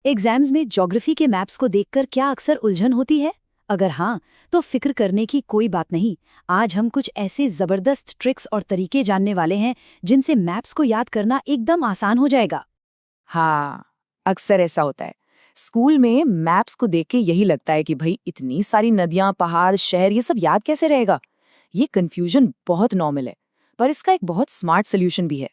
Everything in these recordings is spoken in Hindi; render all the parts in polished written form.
एग्जाम्स में ज्योग्राफी के मैप्स को देखकर क्या अक्सर उलझन होती है? अगर हाँ, तो फिक्र करने की कोई बात नहीं। आज हम कुछ ऐसे जबरदस्त ट्रिक्स और तरीके जानने वाले हैं जिनसे मैप्स को याद करना एकदम आसान हो जाएगा। हाँ, अक्सर ऐसा होता है। स्कूल में मैप्स को देख के यही लगता है कि भाई इतनी सारी नदियां, पहाड़, शहर ये सब याद कैसे रहेगा। ये कंफ्यूजन बहुत नॉर्मल है, पर इसका एक बहुत स्मार्ट सोल्यूशन भी है।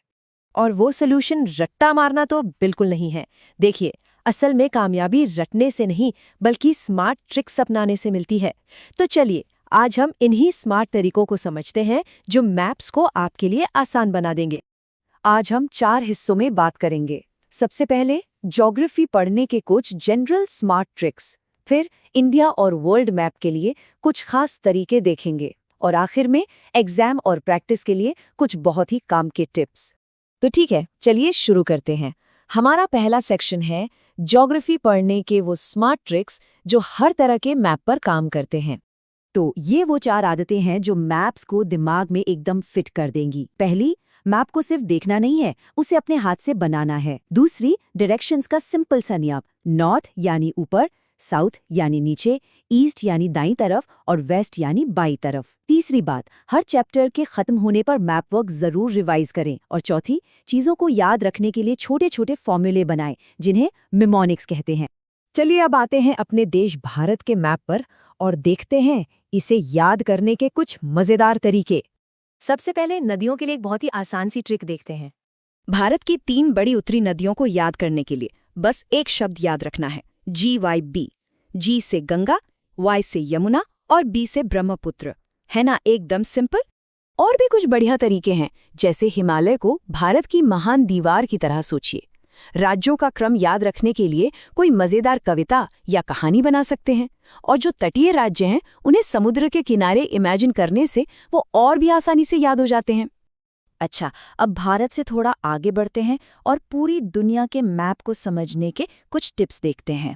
और वो सोल्यूशन रट्टा मारना तो बिल्कुल नहीं है। देखिए, असल में कामयाबी रटने से नहीं बल्कि स्मार्ट ट्रिक्स अपनाने से मिलती है। तो चलिए, आज हम इन्हीं स्मार्ट तरीकों को समझते हैं जो मैप्स को आपके लिए आसान बना देंगे। आज हम 4 हिस्सों में बात करेंगे। सबसे पहले ज्योग्राफी पढ़ने के कुछ जनरल स्मार्ट ट्रिक्स, फिर इंडिया और वर्ल्ड मैप के लिए कुछ खास तरीके देखेंगे, और आखिर में एग्जाम और प्रैक्टिस के लिए कुछ बहुत ही काम के टिप्स। तो ठीक है, चलिए शुरू करते हैं। हमारा पहला सेक्शन है ज्योग्राफी पढ़ने के वो स्मार्ट ट्रिक्स जो हर तरह के मैप पर काम करते हैं। तो ये वो 4 आदतें हैं जो मैप्स को दिमाग में एकदम फिट कर देंगी। पहली, मैप को सिर्फ देखना नहीं है, उसे अपने हाथ से बनाना है। दूसरी, डायरेक्शंस का सिंपल सा नियम, नॉर्थ यानी ऊपर, साउथ यानी नीचे, ईस्ट यानी दाईं तरफ और वेस्ट यानी बाईं तरफ। तीसरी बात, हर चैप्टर के खत्म होने पर मैप वर्क जरूर रिवाइज करें। और चौथी, चीजों को याद रखने के लिए छोटे छोटे फॉर्मूले बनाएं जिन्हें मिमोनिक्स कहते हैं। चलिए अब आते हैं अपने देश भारत के मैप पर और देखते हैं इसे याद करने के कुछ मजेदार तरीके। सबसे पहले नदियों के लिए एक बहुत ही आसान सी ट्रिक देखते हैं। भारत की 3 बड़ी उत्तरी नदियों को याद करने के लिए बस एक शब्द याद रखना है, GYB। G से गंगा, Y से यमुना और B से ब्रह्मपुत्र। है ना एकदम सिंपल। और भी कुछ बढ़िया तरीके हैं, जैसे हिमालय को भारत की महान दीवार की तरह सोचिए। राज्यों का क्रम याद रखने के लिए कोई मजेदार कविता या कहानी बना सकते हैं, और जो तटीय राज्य हैं उन्हें समुद्र के किनारे इमेजिन करने से वो और भी आसानी से याद हो जाते हैं। अच्छा, अब भारत से थोड़ा आगे बढ़ते हैं और पूरी दुनिया के मैप को समझने के कुछ टिप्स देखते हैं।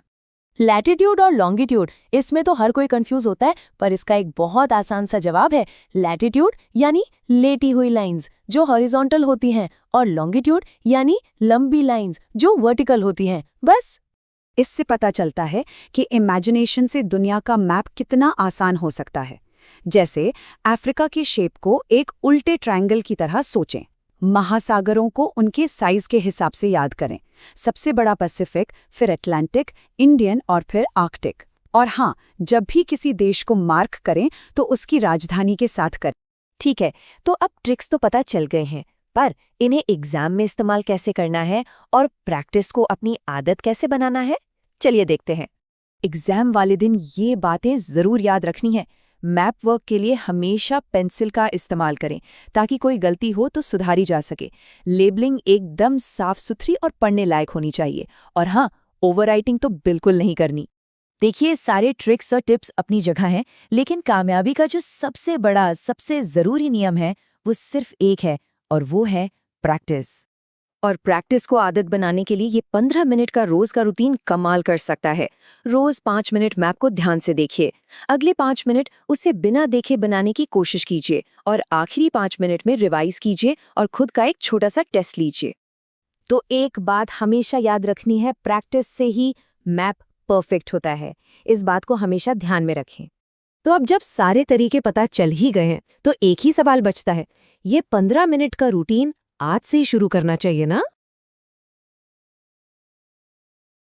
लैटिट्यूड और लॉन्गिट्यूड, इसमें तो हर कोई कंफ्यूज होता है, पर इसका एक बहुत आसान सा जवाब है। लैटिट्यूड यानी लेटी हुई लाइंस जो हॉरिजॉन्टल होती हैं, और लॉन्गिट्यूड यानी लंबी लाइंस जो वर्टिकल होती हैं। बस इससे पता चलता है कि इमेजिनेशन से दुनिया का मैप कितना आसान हो सकता है। जैसे अफ्रीका की शेप को एक उल्टे ट्रायंगल की तरह सोचें। महासागरों को उनके साइज के हिसाब से याद करें। सबसे बड़ा पैसिफिक, फिर अटलांटिक, इंडियन और फिर आर्कटिक। और हाँ, जब भी किसी देश को मार्क करें तो उसकी राजधानी के साथ करें। ठीक है, तो अब ट्रिक्स तो पता चल गए हैं, पर इन्हें एग्जाम में इस्तेमाल कैसे करना है और प्रैक्टिस को अपनी आदत कैसे बनाना है, चलिए देखते हैं। एग्जाम वाले दिन ये बातें जरूर याद रखनी है। मैप वर्क के लिए हमेशा पेंसिल का इस्तेमाल करें ताकि कोई गलती हो तो सुधारी जा सके। लेबलिंग एकदम साफ सुथरी और पढ़ने लायक होनी चाहिए। और हाँ, ओवरराइटिंग तो बिल्कुल नहीं करनी। देखिए, सारे ट्रिक्स और टिप्स अपनी जगह हैं, लेकिन कामयाबी का जो सबसे बड़ा, सबसे ज़रूरी नियम है वो सिर्फ एक है, और वो है प्रैक्टिस। और प्रैक्टिस को आदत बनाने के लिए ये 15 मिनट का रोज का रूटीन कमाल कर सकता है। रोज 5 मिनट मैप को ध्यान से देखिए, अगले 5 मिनट उसे बिना देखे बनाने की कोशिश कीजिए, और आखिरी 5 मिनट में रिवाइज कीजिए और खुद का एक छोटा सा टेस्ट लीजिए। तो एक बात हमेशा याद रखनी है, प्रैक्टिस से ही मैप परफेक्ट होता है। इस बात को हमेशा ध्यान में रखें। तो अब जब सारे तरीके पता चल ही गए हैं, तो एक ही सवाल बचता है, ये 15 मिनट का रूटीन आज से ही शुरू करना चाहिए ना?